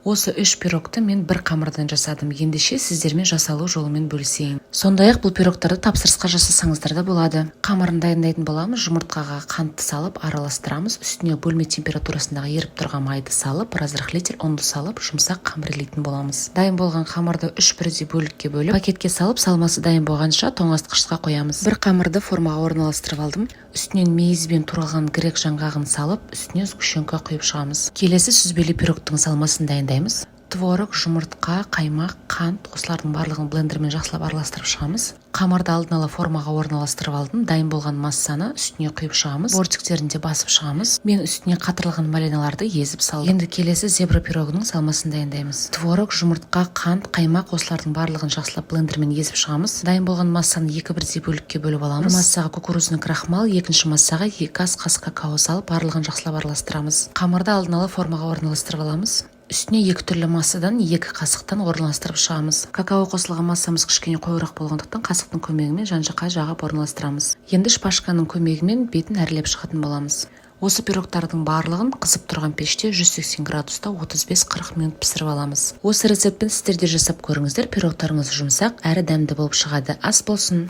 Осы 3 пирогты мен бір қамырдан жасадым. Ендеше сіздермен жасалу жолымен бөлісейін. Сондай-ақ бұл пирогтарды тапсырысқа жасасаңыздар да болады. Қамырын дайындайтын боламыз. Жұмыртқаға қантты салып араластырамыз. Үстіне бөлме температурасындағы еріп тұрған майды салып, разрыхлитель ұнды салып, жұмсақ қамыр илейтін боламыз. Дайын болған қамырды 3 бірдей бөлікке бөліп, пакетке салып, салмасы дайын болғанша тоңазытқышқа қоямыз. Бір қамырды формаға орналастырып алдым. Үстінен мейізбен туралған грек жаңғағын салып, үстіне сгущенка құйып шығамыз. Келесі сүзбелі пирогтың салмасын дайындаймыз. Творог, жұмыртқа, қаймақ, қант, осылардың барлығын блендермен жақсылап араластырып шығамыз. Қамырды алдын ала формаға орналастырып алдым. Дайын болған массаны үстіне құйып шығамыз. Бортиктерінде басып шығамыз. Мен үстіне қатырылған малиналарды езіп салдым. Енді келесі зебра пирогының салмасын дайындаймыз. Творог, жұмыртқа, қант, қаймақ, осылардың барлығын жақсылап блендермен езіп шығамыз. Дайын болған массаны 2 бірдей бөлікке бөліп аламыз. Бір массаға кукурузный крахмал, екінші массаға 2 ас қасық какао салып, барлығын жақсылап араластырамыз. Қамырды алдын ала формаға орналастырып аламыз. Үстіне 2 түрлі массадан 2 қасықтан орналастырып шығамыз. Какао қосылған массамыз кішкене қоюрақ болғандықтан қасықтың көмегімен жан-жаққа жағып орналастырамыз. Енді шпажканың көмегімен бетін әрлеп шығатын боламыз. Осы пирогтардың барлығын қызып тұрған пеште 180 градуста 35-40 минут пісіріп аламыз. Осы рецептпен сіздер де жасап көріңіздер. Пирогтарыңыз жұмсақ әрі дәмді болып шығады. Ас болсын!